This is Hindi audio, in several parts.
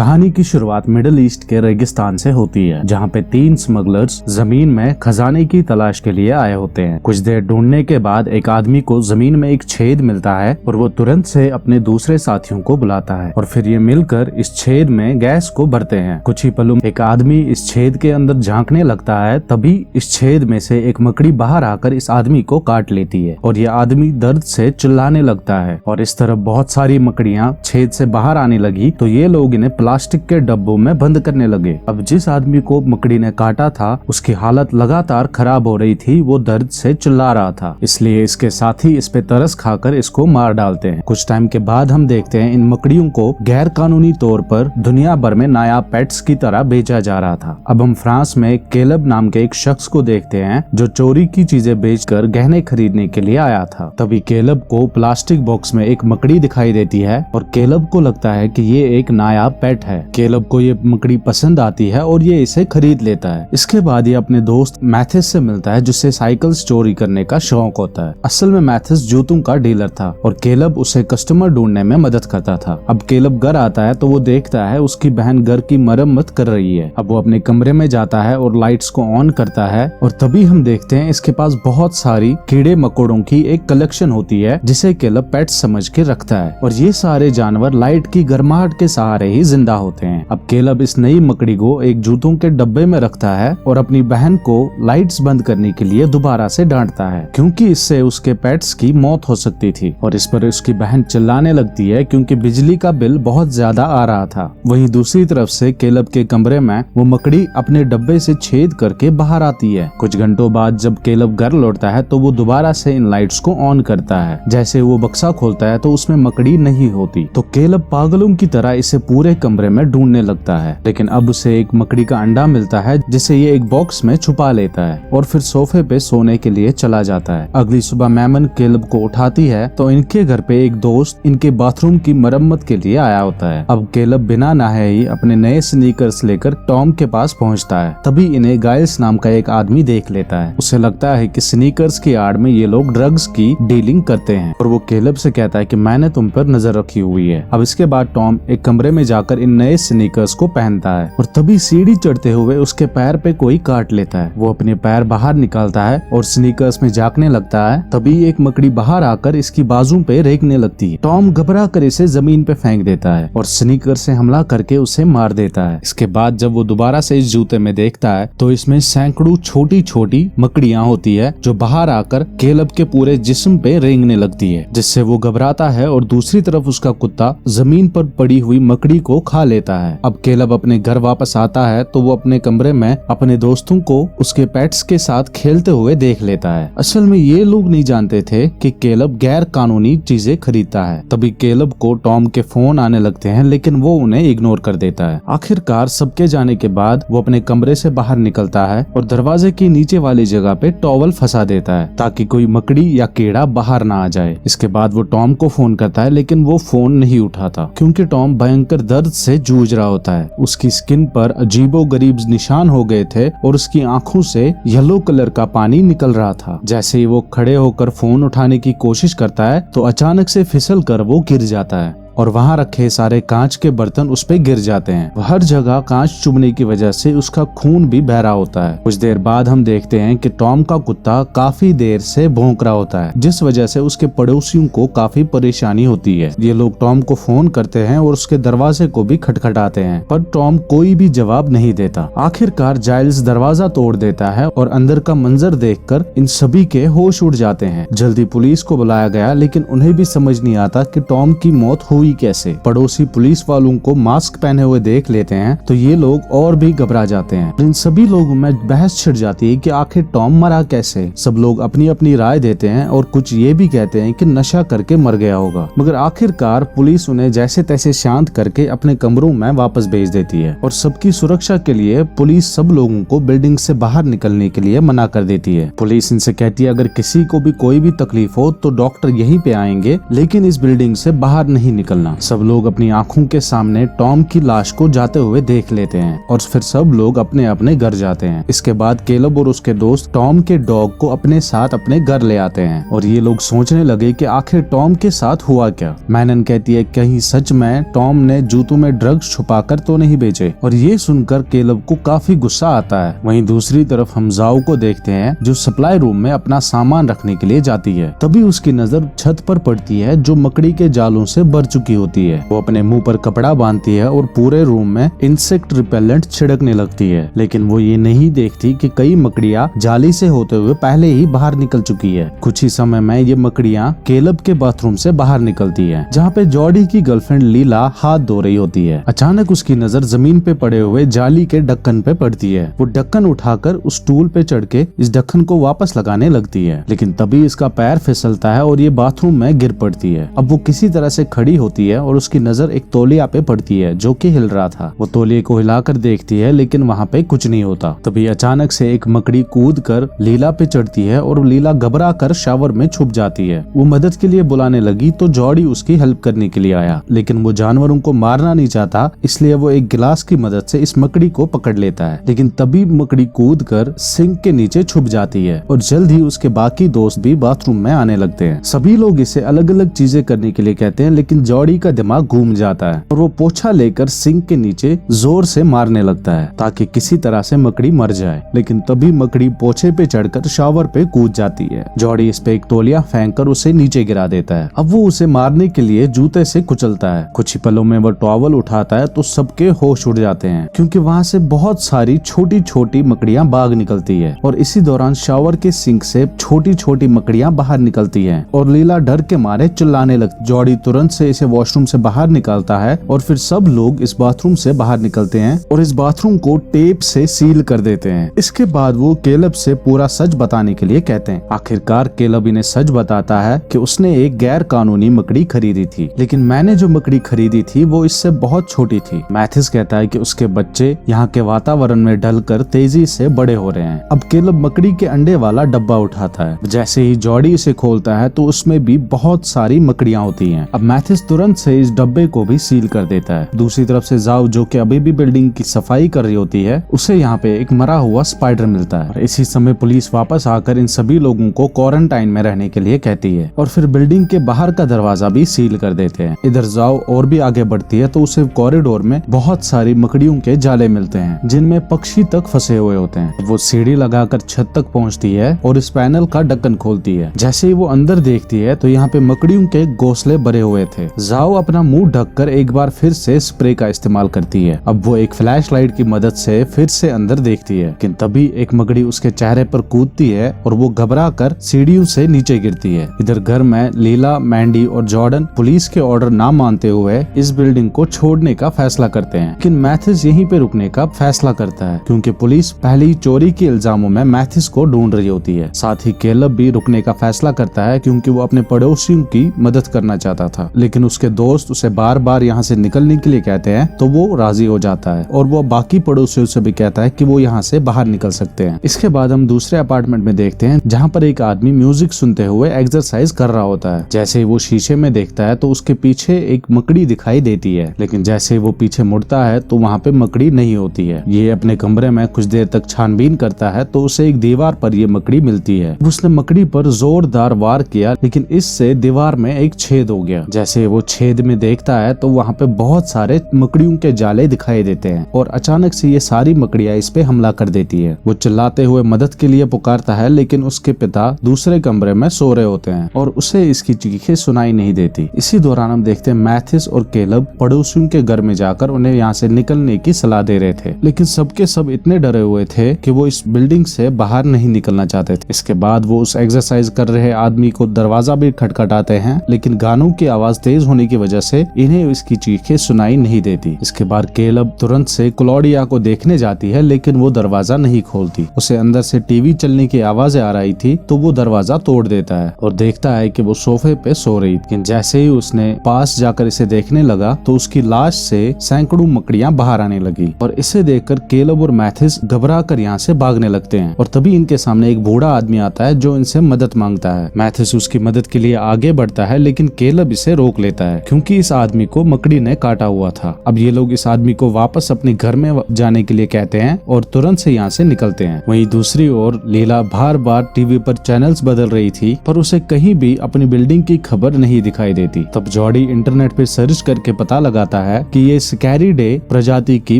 कहानी की शुरुआट मिडिल ईस्ट के रेगिस्तान से होती है, जहाँ पे 3 स्मगलर्स जमीन में खजाने की तलाश के लिए आए होते हैं। कुछ देर ढूंढने के बाद एक आदमी को जमीन में एक छेद मिलता है और वो तुरंत से अपने दूसरे साथियों को बुलाता है और फिर ये मिलकर इस छेद में गैस को भरते हैं। कुछ ही पलों एक आदमी इस छेद के अंदर झांकने लगता है, तभी इस छेद में से एक मकड़ी बाहर आकर इस आदमी को काट लेती है और ये आदमी दर्द से चिल्लाने लगता है। और इस तरह बहुत सारी मकड़ियां छेद से बाहर आने लगी तो ये लोग इन्हें प्लास्टिक के डब्बों में बंद करने लगे। अब जिस आदमी को मकड़ी ने काटा था उसकी हालत लगातार खराब हो रही थी, वो दर्द से चिल्ला रहा था, इसलिए इसके साथी इस पे तरस खाकर इसको मार डालते हैं। कुछ टाइम के बाद हम देखते हैं इन मकड़ियों को गैर कानूनी तौर पर दुनिया भर में नायाब पेट्स की तरह बेचा जा रहा था। अब हम फ्रांस में केलब नाम के एक शख्स को देखते हैं जो चोरी की चीजें बेचकर गहने खरीदने के लिए आया था। तभी केलब को प्लास्टिक बॉक्स में एक मकड़ी दिखाई देती है और केलब को लगता है कि ये एक नायाब पेट है। केलब को ये मकड़ी पसंद आती है और ये इसे खरीद लेता है। इसके बाद ये अपने दोस्त मैथिस से मिलता है जिससे साइकिल्स चोरी करने का शौक होता है। असल में मैथिस जूतों का डीलर था और केलब उसे कस्टमर ढूंढने में मदद करता था। अब केलब घर आता है तो वो देखता है उसकी बहन घर की मरम्मत कर रही है। अब वो अपने कमरे में जाता है और लाइट्स को ऑन करता है और तभी हम देखते हैं इसके पास बहुत सारी कीड़े मकोड़ों की एक कलेक्शन होती है जिसे केलब पेट समझ के रखता है और ये सारे जानवर लाइट की गर्माहट के सहारे ही जिंदा होते हैं। अब केलब इस नई मकड़ी को एक जूतों के डब्बे में रखता है और अपनी बहन को लाइट्स बंद करने के लिए दोबारा से डांटता है क्योंकि इससे उसके पेट्स की मौत हो सकती थी। और इस पर उसकी बहन चिल्लाने लगती है क्योंकि बिजली का बिल बहुत ज्यादा आ रहा था। वहीं दूसरी तरफ से केलब के कमरे में वो मकड़ी अपने डब्बे से छेद करके बाहर आती है। कुछ घंटों बाद जब केलब घर लौटता है तो वो दोबारा से इन लाइट्स को ऑन करता है। जैसे वो बक्सा खोलता है तो उसमें मकड़ी नहीं होती, तो केलब पागलों की तरह इसे पूरे कमरे में ढूंढने लगता है। लेकिन अब उसे एक मकड़ी का अंडा मिलता है जिसे ये एक बॉक्स में छुपा लेता है और फिर सोफे पे सोने के लिए चला जाता है। अगली सुबह मैमन केलब को उठाती है तो इनके घर पे एक दोस्त इनके बाथरूम की मरम्मत के लिए आया होता है। अब केलब बिना नहाए ही अपने नए स्नीकर्स लेकर टॉम के पास पहुंचता है। तभी इन्हें गाइल्स नाम का एक आदमी देख लेता है। उसे लगता है कि स्नीकर्स की आड़ में ये लोग ड्रग्स की डीलिंग करते हैं और वो केलब से कहता है कि मैंने तुम पर नजर रखी हुई है। अब इसके बाद टॉम एक कमरे में जाकर इन नए स्नीकर्स को पहनता है और तभी सीढ़ी चढ़ते हुए उसके पैर पे कोई काट लेता है। वो अपने पैर बाहर निकालता है और स्नीकर्स में झांकने लगता है। तभी एक मकड़ी बाहर आकर इसकी बाजू पे रेंगने लगती है। टॉम घबरा कर इसे जमीन पे फेंक देता है और स्नीकर से हमला करके उसे मार देता है। इसके बाद जब वो दोबारा से इस जूते में देखता है तो इसमें सैकड़ों छोटी छोटी मकड़ियां होती है जो बाहर आकर केलब के पूरे जिस्म पे रेंगने लगती है, जिससे वो घबराता है और दूसरी तरफ उसका कुत्ता जमीन पर पड़ी हुई मकड़ी को खा लेता है। अब केलब अपने घर वापस आता है तो वो अपने कमरे में अपने दोस्तों को उसके पेट्स के साथ खेलते हुए देख लेता है। असल में ये लोग नहीं जानते थे कि केलब गैर कानूनी चीजें खरीदता है। तभी केलब को टॉम के फोन आने लगते हैं लेकिन वो उन्हें इग्नोर कर देता है। आखिरकार सबके जाने के बाद वो अपने कमरे से बाहर निकलता है और दरवाजे की नीचे वाली जगह पे टॉवल फंसा देता है ताकि कोई मकड़ी या कीड़ा बाहर ना आ जाए। इसके बाद वो टॉम को फोन करता है लेकिन वो फोन नहीं उठाता क्योंकि टॉम भयंकर दर्द से जूझ रहा होता है। उसकी स्किन पर अजीबोगरीब निशान हो गए थे और उसकी आंखों से येलो कलर का पानी निकल रहा था। जैसे ही वो खड़े होकर फोन उठाने की कोशिश करता है तो अचानक से फिसल कर वो गिर जाता है और वहाँ रखे सारे कांच के बर्तन उस पे गिर जाते हैं। हर जगह कांच चुभने की वजह से उसका खून भी बह रहा होता है। कुछ देर बाद हम देखते हैं कि टॉम का कुत्ता काफी देर से भौंक रहा होता है, जिस वजह से उसके पड़ोसियों को काफी परेशानी होती है। ये लोग टॉम को फोन करते हैं और उसके दरवाजे को भी खटखटाते हैं पर टॉम कोई भी जवाब नहीं देता। आखिरकार जाइल्स दरवाजा तोड़ देता है और अंदर का मंजर देखकर इन सभी के होश उड़ जाते हैं। जल्दी पुलिस को बुलाया गया लेकिन उन्हें भी समझ नहीं आता कि टॉम की मौत हुई कैसे। पड़ोसी पुलिस वालों को मास्क पहने हुए देख लेते हैं तो ये लोग और भी घबरा जाते हैं। इन सभी लोगों में बहस छिड़ जाती है कि आखिर टॉम मरा कैसे। सब लोग अपनी अपनी राय देते हैं और कुछ ये भी कहते हैं कि नशा करके मर गया होगा, मगर आखिरकार पुलिस उन्हें जैसे तैसे शांत करके अपने कमरों में वापस भेज देती है और सबकी सुरक्षा के लिए पुलिस सब लोगों को बिल्डिंग से बाहर निकलने के लिए मना कर देती है। पुलिस इनसे कहती है अगर किसी को भी कोई भी तकलीफ हो तो डॉक्टर यहीं पे आएंगे लेकिन इस बिल्डिंग से बाहर नहीं निकलना। निकलना। सब लोग अपनी आंखों के सामने टॉम की लाश को जाते हुए देख लेते हैं और फिर सब लोग अपने अपने घर जाते हैं। इसके बाद केलब और उसके दोस्त टॉम के डॉग को अपने साथ अपने घर ले आते हैं और ये लोग सोचने लगे कि आखिर टॉम के साथ हुआ क्या। मैनन कहती है कहीं सच में टॉम ने जूतों में ड्रग्स छुपाकर तो नहीं बेचे, और ये सुनकर केलब को काफी गुस्सा आता है। वहीं दूसरी तरफ हम जाओ को देखते हैं जो सप्लाई रूम में अपना सामान रखने के लिए जाती है। तभी उसकी नजर छत पर पड़ती है जो मकड़ी के जालों से भर चुकी होती है। वो अपने मुंह पर कपड़ा बांधती है और पूरे रूम में इंसेक्ट रिपेलेंट छिड़कने लगती है, लेकिन वो ये नहीं देखती कि कई मकड़ियां जाली से होते हुए पहले ही बाहर निकल चुकी है। कुछ ही समय में ये मकड़ियां केलब के बाथरूम से बाहर निकलती है जहाँ पे जॉडी की गर्लफ्रेंड लीला हाथ धो रही होती है। अचानक उसकी नजर जमीन पे पड़े हुए जाली के ढक्कन पे पड़ती है। वो ढक्कन उठाकर उस स्टूल पे चढ़ के इस ढक्कन को वापस लगाने लगती है, लेकिन तभी इसका पैर फिसलता है और ये बाथरूम में गिर पड़ती है। अब वो किसी तरह से खड़ी होती है और उसकी नजर एक तौलिया पे पड़ती है जो कि हिल रहा था। वो तौलिए को हिलाकर देखती है लेकिन वहाँ पे कुछ नहीं होता। तभी अचानक से एक मकड़ी कूद कर लीला पे चढ़ती है और लीला घबरा कर शावर में छुप जाती है। वो मदद के लिए बुलाने लगी तो जॉडी उसकी हेल्प करने के लिए आया, लेकिन वो जानवरों को मारना नहीं चाहता, इसलिए वो एक गिलास की मदद से इस मकड़ी को पकड़ लेता है। लेकिन तभी मकड़ी कूद कर सिंक के नीचे छुप जाती है और जल्द ही उसके बाकी दोस्त भी बाथरूम में आने लगते हैं। सभी लोग इसे अलग अलग चीजें करने के लिए कहते हैं, लेकिन जॉडी का दिमाग घूम जाता है और वो पोछा लेकर सिंक के नीचे जोर से मारने लगता है ताकि किसी तरह से मकड़ी मर जाए। लेकिन तभी मकड़ी पोछे पे चढ़कर शावर पे कूद जाती है। जॉडी इस पे एक तौलिया फेंक कर उसे नीचे गिरा देता है। अब वो उसे मारने के लिए जूते से कुचलता है। कुछ ही पलों में वो टॉवल उठाता है तो सबके होश उड़ जाते हैं क्योंकि वहाँ से बहुत सारी छोटी छोटी मकड़ियां भाग निकलती है और इसी दौरान शावर के सिंक से छोटी छोटी मकड़ियां बाहर निकलती हैं और लीला डर के मारे चिल्लाने लगती। जॉडी तुरंत से इसे वॉशरूम से बाहर निकालता है और फिर सब लोग इस बाथरूम से बाहर निकलते हैं और इस बाथरूम को टेप से सील कर देते हैं। इसके बाद वो केलब से पूरा सच बताने के लिए कहते हैं। आखिरकार केलब इन्हें सच बताता है कि उसने एक गैर कानूनी मकड़ी खरीदी थी, लेकिन मैंने जो मकड़ी खरीदी थी वो इससे बहुत छोटी थी। मैथिस कहता है कि उसके बच्चे यहाँ के वातावरण में ढलकर तेजी से बड़े हो रहे हैं। अब केलब मकड़ी के अंडे वाला डब्बा उठाता है। जैसे ही जॉडी इसे खोलता है तो उसमें भी बहुत सारी मकड़ियां होती हैं। अब मैथिस तुरंत से इस डब्बे को भी सील कर देता है। दूसरी तरफ से जाओ जो कि अभी भी बिल्डिंग की सफाई कर रही होती है, उसे यहाँ पे एक मरा हुआ स्पाइडर मिलता है। और इसी समय पुलिस वापस आकर इन सभी लोगों को क्वारंटाइन में रहने के लिए कहती है और फिर बिल्डिंग के बाहर का दरवाजा भी सील कर देते हैं। इधर जाओ और भी आगे बढ़ती है तो उसे कॉरिडोर में बहुत सारी मकड़ियों के जाले मिलते हैं जिनमें पक्षी तक फंसे हुए होते हैं। वो सीढ़ी लगाकर छत तक पहुंचती है और इस पैनल का ढक्कन खोलती है। जैसे ही वो अंदर देखती है तो यहाँ पे मकड़ियों के घोंसले भरे हुए थे। जाओ अपना मुंह ढककर एक बार फिर से स्प्रे का इस्तेमाल करती है। अब वो एक फ्लैश लाइट की मदद से फिर से अंदर देखती है, लेकिन तभी एक मकड़ी उसके चेहरे पर कूदती है और वो घबरा कर सीढ़ियों से नीचे गिरती है। इधर घर में लीला, मैंडी और जॉर्डन पुलिस के ऑर्डर ना मानते हुए इस बिल्डिंग को छोड़ने का फैसला करते हैं, लेकिन मैथिस यहीं पे रुकने का फैसला करता है क्योंकि पुलिस पहले चोरी के इल्जामों में मैथिस को ढूंढ रही होती है। साथ ही केलब भी रुकने का फैसला करता है क्योंकि वो अपने पड़ोसियों की मदद करना चाहता था, लेकिन उसके दोस्त उसे बार बार यहाँ से निकलने के लिए कहते हैं तो वो राजी हो जाता है और वो बाकी पड़ोसियों से भी कहता है कि वो यहाँ से बाहर निकल सकते हैं। इसके बाद हम दूसरे अपार्टमेंट में देखते हैं जहाँ पर एक आदमी म्यूजिक सुनते हुए एक्सरसाइज कर रहा होता है। जैसे ही वो शीशे में देखता है तो उसके पीछे एक मकड़ी दिखाई देती है, लेकिन जैसे ही वो पीछे मुड़ता है तो वहाँ पे मकड़ी नहीं होती है। ये अपने कमरे में कुछ देर तक छानबीन करता है तो उसे एक दीवार पर ये मकड़ी मिलती है। उसने मकड़ी पर जोरदार वार किया, लेकिन इससे दीवार में एक छेद हो गया। जैसे वो छेद में देखता है तो वहाँ पे बहुत सारे मकड़ियों के जाले दिखाई देते हैं और अचानक से ये सारी मकड़ियां इस पे हमला कर देती है। वो चिल्लाते हुए मदद के लिए पुकारता है, लेकिन उसके पिता दूसरे कमरे में सो रहे होते हैं और उसे इसकी चीखें सुनाई नहीं देती। इसी दौरान हम देखते हैं मैथिस और केलब पड़ोसियों के घर में जाकर उन्हें यहाँ से निकलने की सलाह दे रहे थे, लेकिन सबके सब इतने डरे हुए थे कि वो इस बिल्डिंग से बाहर नहीं निकलना चाहते थे। इसके बाद वो उस एक्सरसाइज कर रहे आदमी को दरवाजा भी खटखटाते हैं, लेकिन गानों की आवाज तेज होने की वजह से इन्हें इसकी चीखें सुनाई नहीं देती। इसके बाद केलब तुरंत से क्लॉडिया को देखने जाती है, लेकिन वो दरवाजा नहीं खोलती। उसे अंदर से टीवी चलने की आवाजें आ रही थी तो वो दरवाजा तोड़ देता है और देखता है कि वो सोफे पे सो रही, लेकिन जैसे ही उसने पास जाकर इसे देखने लगा तो उसकी लाश से सैकड़ों मकड़ियां बाहर आने लगी और इसे देखकर केलब और मैथिस घबरा कर यहाँ से भागने लगते हैं। और तभी इनके सामने एक बूढ़ा आदमी आता है जो इनसे मदद मांगता है। मैथिस उसकी मदद के लिए आगे बढ़ता है, लेकिन केलब इसे रोक लेता देता है क्योंकि इस आदमी को मकड़ी ने काटा हुआ था। अब ये लोग इस आदमी को वापस अपने घर में जाने के लिए कहते हैं और तुरंत से यहाँ से निकलते हैं। वहीं दूसरी ओर लीला बार बार टीवी पर चैनल्स बदल रही थी पर उसे कहीं भी अपनी बिल्डिंग की खबर नहीं दिखाई देती। तब जॉडी इंटरनेट पे सर्च करके पता लगाता है कि ये स्कैरिडे प्रजाति की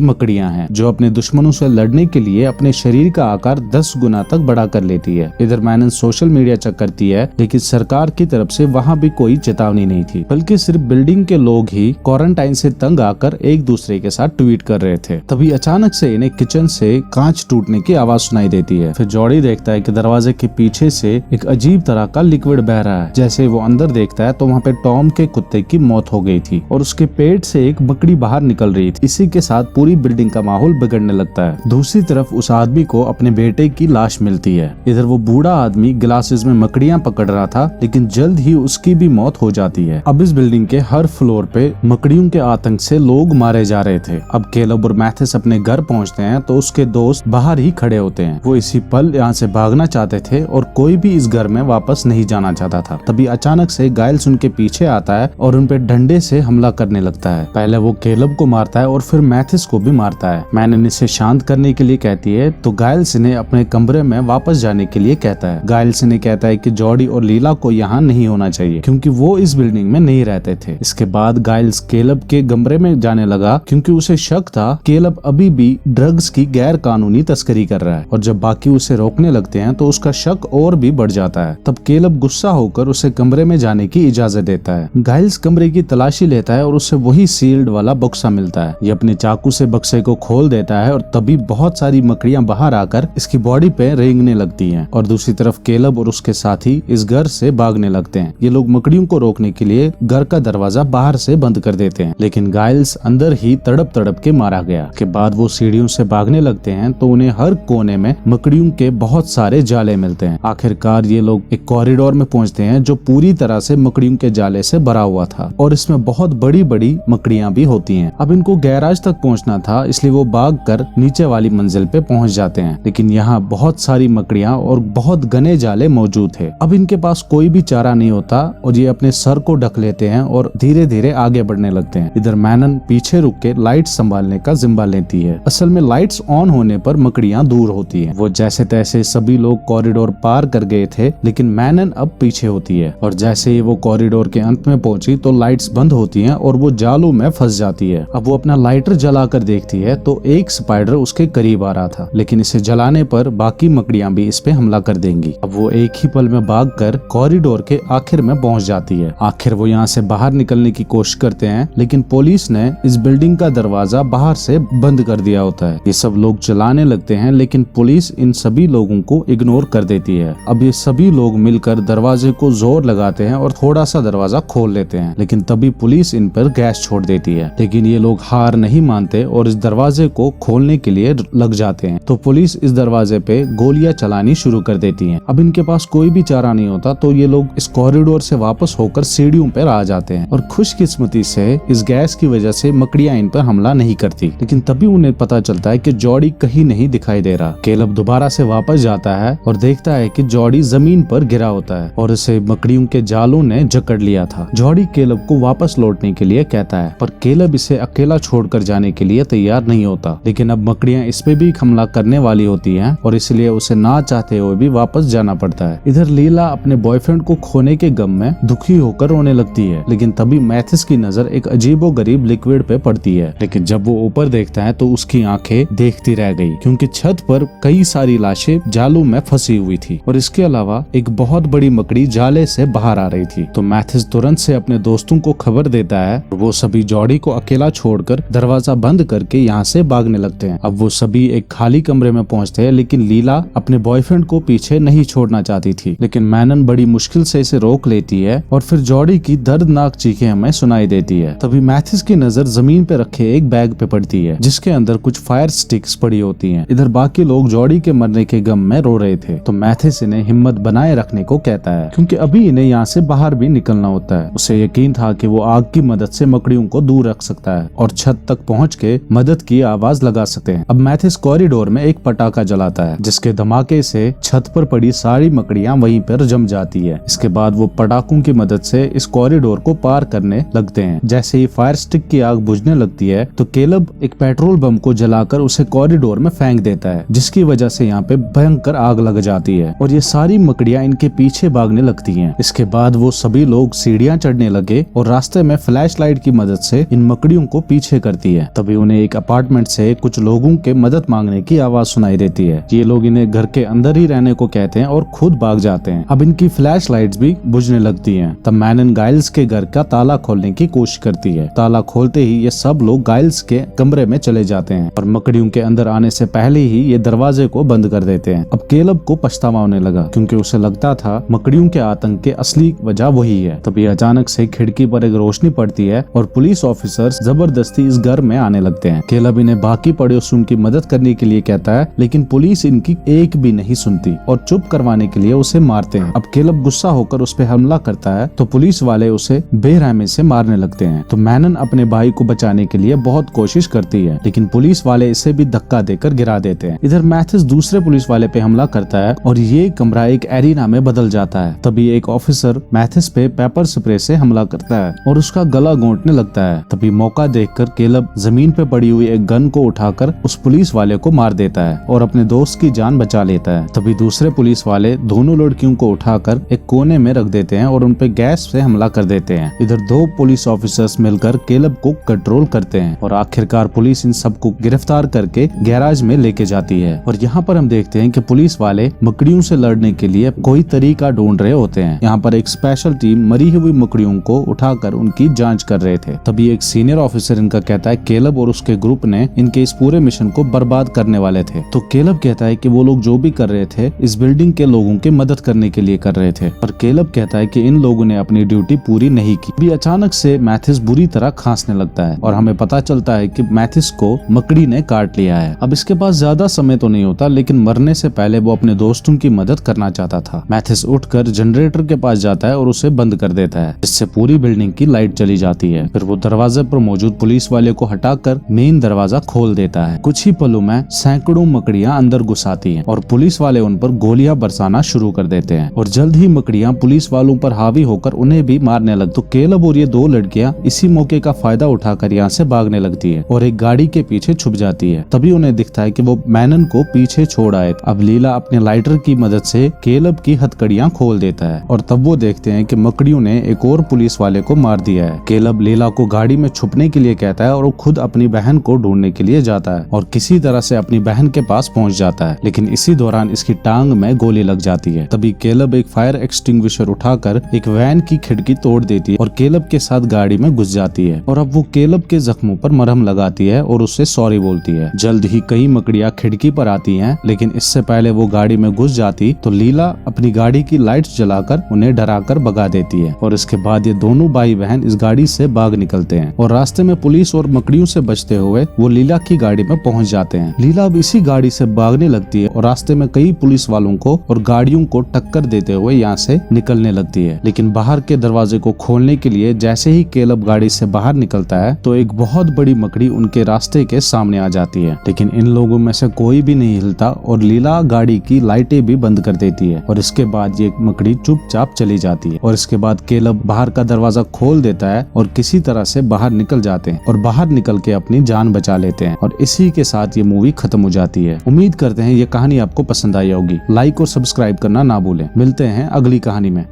मकड़ियां हैं जो अपने दुश्मनों से लड़ने के लिए अपने शरीर का आकार 10 गुना तक बड़ा कर लेती है। इधर मैनन सोशल मीडिया चेक करती है लेकिन सरकार की तरफ से वहाँ भी कोई चेतावनी नहीं थी, बल्कि सिर्फ बिल्डिंग के लोग ही क्वारंटाइन से तंग आकर एक दूसरे के साथ ट्वीट कर रहे थे। तभी अचानक से इन्हें किचन से कांच टूटने की आवाज सुनाई देती है। फिर जॉडी देखता है कि दरवाजे के पीछे से एक अजीब तरह का लिक्विड बह रहा है। जैसे वो अंदर देखता है तो वहाँ पे टॉम के कुत्ते की मौत हो गई थी और उसके पेट से एक मकड़ी बाहर निकल रही थी। इसी के साथ पूरी बिल्डिंग का माहौल बिगड़ने लगता है। दूसरी तरफ उस आदमी को अपने बेटे की लाश मिलती है। इधर वो बूढ़ा आदमी ग्लासेस में मकड़ियां पकड़ रहा था लेकिन जल्द ही उसकी भी मौत हो जाती है। अब इस बिल्डिंग के हर फ्लोर पे मकड़ियों के आतंक से लोग मारे जा रहे थे। अब कैलब और मैथिस अपने घर पहुंचते हैं तो उसके दोस्त बाहर ही खड़े होते हैं। वो इसी पल यहाँ से भागना चाहते थे और कोई भी इस घर में वापस नहीं जाना चाहता था। तभी अचानक से गाइल्स उनके पीछे आता है और उन पे डंडे से हमला करने लगता है। पहले वो कैलब को मारता है और फिर मैथिस को भी मारता है। मैनन इसे शांत करने के लिए कहती है तो गाइल्स ने अपने कमरे में वापस जाने के लिए कहता है। गाइल्स ने कहता है कि जॉडी और लीला को यहाँ नहीं होना चाहिए क्योंकि वो इस बिल्डिंग में नहीं रहते थे। इसके बाद गाइल्स कैलब के कमरे में जाने लगा क्योंकि उसे शक था कैलब अभी भी ड्रग्स की गैर कानूनी तस्करी कर रहा है और जब बाकी उसे रोकने लगते हैं तो उसका शक और भी बढ़ जाता है। तब कैलब गुस्सा होकर उसे कमरे में जाने की इजाजत देता है। गाइल्स कमरे की तलाशी लेता है और उसे वही सील्ड वाला बक्सा मिलता है। ये अपने चाकू से बक्से को खोल देता है और तभी बहुत सारी मकड़ियां बाहर आकर इसकी बॉडी पे रेंगने लगती हैं और दूसरी तरफ कैलब और उसके साथी इस घर से भागने लगते हैं। ये लोग मकड़ियों को रोकने के लिए घर का दरवाजा बाहर से बंद कर देते हैं लेकिन गाइल्स अंदर ही तड़प तड़प के मारा गया। के बाद वो सीढ़ियों से भागने लगते हैं तो उन्हें हर कोने में मकड़ियों के बहुत सारे जाले मिलते हैं। आखिरकार ये लोग एक कॉरिडोर में पहुंचते हैं जो पूरी तरह से मकड़ियों के जाले से भरा हुआ था और इसमें बहुत बड़ी बड़ी मकड़ियां भी होती हैं। अब इनको गैराज तक पहुंचना था इसलिए वो भागकर नीचे वाली मंजिल पे पहुंच जाते हैं लेकिन यहाँ बहुत सारी मकड़ियां और बहुत घने जाले मौजूद थे। अब इनके पास कोई भी चारा नहीं होता और ये अपने सर को ढक लेते हैं और धीरे धीरे आगे बढ़ने लगते हैं। इधर मैनन पीछे रुक के लाइट संभालने का जिम्मा लेती है। असल में लाइट्स ऑन होने पर मकड़ियां दूर होती हैं। वो जैसे तैसे सभी लोग कॉरिडोर पार कर गए थे लेकिन मैनन अब पीछे होती है और जैसे ही वो कॉरिडोर के अंत में पहुंची तो लाइट्स बंद होती हैं और वो जालों में फंस जाती है। अब वो अपना लाइटर जलाकर देखती है तो एक स्पाइडर उसके करीब आ रहा था लेकिन इसे जलाने पर बाकी मकड़ियां भी इस पे हमला कर देंगी। अब वो एक ही पल में भागकर कॉरिडोर के आखिर में पहुंच जाती है। आखिर वो यहाँ से बाहर निकलने की कोशिश करते हैं लेकिन पुलिस ने इस बिल्डिंग का दरवाजा बाहर से बंद कर दिया होता है। ये सब लोग चलाने लगते हैं लेकिन पुलिस इन सभी लोगों को इग्नोर कर देती है। अब ये सभी लोग मिलकर दरवाजे को जोर लगाते हैं और थोड़ा सा दरवाजा खोल लेते हैं लेकिन तभी पुलिस इन पर गैस छोड़ देती है। लेकिन ये लोग हार नहीं मानते और इस दरवाजे को खोलने के लिए लग जाते हैं तो पुलिस इस दरवाजे पे गोलियां चलानी शुरू कर देती है। अब इनके पास कोई भी चारा नहीं होता तो ये लोग इस कॉरिडोर से वापस होकर सीढ़ियों पर आ जाते हैं और खुशकिस्मती से इस गैस की वजह से मकड़ियां इन पर हमला नहीं करती। लेकिन तभी उन्हें पता चलता है कि जॉडी कहीं नहीं दिखाई दे रहा। कैलब दोबारा से वापस जाता है और देखता है कि जॉडी जमीन पर गिरा होता है और उसे मकड़ियों के जालों ने जकड़ लिया था। जॉडी कैलब को वापस लौटने के लिए कहता है पर कैलब इसे अकेला छोड़कर जाने के लिए तैयार नहीं होता। लेकिन अब मकड़ियां इस पे भी हमला करने वाली होती हैं और इसलिए उसे ना चाहते हुए भी वापस जाना पड़ता है। इधर लीला अपने बॉयफ्रेंड को खोने के गम में दुखी होकर रोने लगती है लेकिन तभी मैथिस की नजर एक अजीबोगरीब लिक्विड पे पड़ती है लेकिन जब वो ऊपर देखता है तो उसकी आंखें देखती रह गई क्योंकि छत पर कई सारी लाशें जालों में फंसी हुई थी और इसके अलावा एक बहुत बड़ी मकड़ी जाले से बाहर आ रही थी। तो मैथिस तुरंत से अपने दोस्तों को खबर देता है और वो सभी जॉडी को अकेला छोड़कर दरवाजा बंद करके यहाँ से भागने लगते हैं। अब वो सभी एक खाली कमरे में पहुंचते हैं लेकिन लीला अपने बॉयफ्रेंड को पीछे नहीं छोड़ना चाहती थी लेकिन मैनन बड़ी मुश्किल से इसे रोक लेती है और फिर जॉडी की दर्दनाक चीखें हमें सुनाई देती है। तभी मैथिस की नजर जमीन पे रखे एक बैग पे पड़ती है जिसके अंदर कुछ फायर स्टिक्स पड़ी होती हैं। इधर बाकी लोग जॉडी के मरने के गम में रो रहे थे तो मैथिस इन्हें हिम्मत बनाए रखने को कहता है क्योंकि अभी इन्हें यहाँ से बाहर भी निकलना होता है। उसे यकीन था कि वो आग की मदद से मकड़ियों को दूर रख सकता है और छत तक पहुँच के मदद की आवाज लगा सकते हैं। अब मैथिस कॉरिडोर में एक पटाखा जलाता है जिसके धमाके से छत पर पड़ी सारी मकड़ियां वहीं पर जम जाती है। इसके बाद वो पटाखों की मदद से इस कॉरिडोर को पार करने लगते हैं। जैसे ही फायर स्टिक की आग बुझने लगती है तो केलब एक पेट्रोल बम को जलाकर उसे कॉरिडोर में फेंक देता है, जिसकी वजह से यहाँ पे भयंकर आग लग जाती है और ये सारी मकड़ियां इनके पीछे भागने लगती हैं। इसके बाद वो सभी लोग सीढ़ियां चढ़ने लगे और रास्ते में फ्लैश लाइट की मदद से इन मकड़ियों को पीछे करती है। तभी उन्हें एक अपार्टमेंट से कुछ लोगों के मदद मांगने की आवाज सुनाई देती है। ये लोग इन्हें घर के अंदर ही रहने को कहते हैं और खुद भाग जाते हैं। अब इनकी फ्लैश लाइट्स भी बुझने लगती हैं। तब मैनन गाइल्स के घर का ताला खोलने की कोशिश करती है। ताला खोलते ही ये सब लोग गाइल्स के कमरे में चले जाते हैं और मकड़ियों के अंदर आने से पहले ही ये दरवाजे को बंद कर देते हैं। अब केलब को पछतावा होने लगा क्योंकि उसे लगता था मकड़ियों के आतंक के असली वजह वही है। तभी अचानक से खिड़की पर एक रोशनी पड़ती है और पुलिस ऑफिसर्स जबरदस्ती इस घर में आने लगते हैं। केलब इन्हें बाकी पड़ोसियों की मदद करने के लिए कहता है, लेकिन पुलिस इनकी एक भी नहीं सुनती और चुप करवाने के लिए उसे मारते हैं। अब केलब गुस्सा होकर उस पर हमला करता है तो पुलिस वाले उसे बेरहमी से मारने लगते हैं। तो मैनन अपने भाई को बचाने के लिए बहुत कोशिश करती है, लेकिन पुलिस वाले इसे भी धक्का देकर गिरा देते हैं। इधर मैथिस दूसरे पुलिस वाले पे हमला करता है और ये कमरा एक एरिना में बदल जाता है। तभी एक ऑफिसर मैथिस पे पेपर स्प्रे से हमला करता है और उसका गला घोंटने लगता है। तभी मौका देखकर केलब जमीन पे पड़ी हुई एक गन को उठाकर उस पुलिस वाले को मार देता है और अपने दोस्त की जान बचा लेता है। तभी दूसरे पुलिस वाले दोनों लड़कियों को उठाकर एक कोने में रख देते हैं और उनपे गैस से हमला कर देते हैं। इधर दो पुलिस ऑफिसर्स मिलकर केलब को कंट्रोल करते हैं और आखिरकार पुलिस इन सबको गिरफ्तार करके गैराज में लेके जाती है। और यहाँ पर हम देखते हैं कि पुलिस वाले मकड़ियों से लड़ने के लिए कोई तरीका ढूंढ रहे होते हैं। यहाँ पर एक स्पेशल टीम मरी हुई मकड़ियों को उठाकर उनकी जांच कर रहे थे। तभी एक सीनियर ऑफिसर इनका कहता है केलब और उसके ग्रुप ने इनके इस पूरे मिशन को बर्बाद करने वाले थे। तो केलब कहता है कि वो लोग जो भी कर रहे थे इस बिल्डिंग के लोगों की मदद करने के लिए कर रहे थे, पर केलब कहता है कि इन लोगों ने अपनी ड्यूटी पूरी नहीं की। अभी अचानक से मैथिस बुरी तरह खांसने लगता है और हमें पता चलता है कि मैथिस को मकड़ी ने काट लिया है। अब इसके पास ज्यादा समय तो नहीं होता, लेकिन मरने से पहले वो अपने दोस्तों की मदद करना चाहता था। मैथिस उठकर जनरेटर के पास जाता है और उसे बंद कर देता है, जिससे पूरी बिल्डिंग की लाइट चली जाती है। फिर वो दरवाजे पर मौजूद पुलिस वाले को हटाकर मेन दरवाजा खोल देता है। कुछ ही पलों में सैकड़ों मकड़ियां अंदर घुस आती हैं और पुलिस वाले उन पर गोलियां बरसाना शुरू कर देते हैं और जल्द ही मकड़ियां पुलिस वालों पर हावी होकर उन्हें भी मारने लगती। तो केलब और ये दो लड़कियां इसी मौके का फायदा उठाकर यहाँ से भागने लगती है और एक गाड़ी के पीछे छुप जाती है। तभी उन्हें दिखता है कि वो मैनन को पीछे छोड़ आए। अब लीला अपने लाइटर की मदद से केलब की हथकड़ियां खोल देता है और तब वो देखते हैं कि मकड़ियों ने एक और पुलिस वाले को मार दिया है। केलब लीला को गाड़ी में छुपने के लिए कहता है और वो खुद अपनी बहन को ढूंढने के लिए जाता है और किसी तरह से अपनी बहन के पास पहुंच जाता है, लेकिन इसी दौरान इसकी टांग में गोली लग जाती है। तभी केलब एक फायर एक्सटिंग्विशर उठाकर एक वैन की खिड़की तोड़ देती है और केलब के साथ गाड़ी में घुस जाती है और अब वो केलब के जख्मों पर मरहम लगाती है और उससे सॉरी बोलती है। जल्द ही कई मकड़ियां खिड़की पर आती हैं, लेकिन इससे पहले वो गाड़ी में घुस जाती तो लीला अपनी गाड़ी की लाइट्स जलाकर उन्हें डराकर भगा देती है और इसके बाद ये दोनों भाई बहन इस गाड़ी से भाग निकलते हैं और रास्ते में पुलिस और मकड़ियों से बचते हुए वो लीला की गाड़ी में पहुंच जाते हैं। लीला अब इसी गाड़ी से भागने लगती है और रास्ते में कई पुलिस वालों को और गाड़ियों को टक्कर देते हुए यहाँ से निकलने लगती है। लेकिन बाहर के दरवाजे को खोलने के लिए जैसे ही केलब गाड़ी से बाहर निकलता है तो एक बहुत बड़ी मकड़ी उनके रास्ते के सामने आ जाती है, लेकिन इन लोगों में से कोई भी नहीं हिलता और लीला गाड़ी की लाइटें भी बंद कर देती है और इसके बाद ये मकड़ी चुपचाप चली जाती है और इसके बाद केलब बाहर का दरवाजा खोल देता है और किसी तरह से बाहर निकल जाते हैं और बाहर निकल के अपनी जान बचा लेते हैं और इसी के साथ ये मूवी खत्म हो जाती है। उम्मीद करते हैं ये कहानी आपको पसंद आई होगी। लाइक और सब्सक्राइब करना ना भूलें। मिलते हैं अगली कहानी में।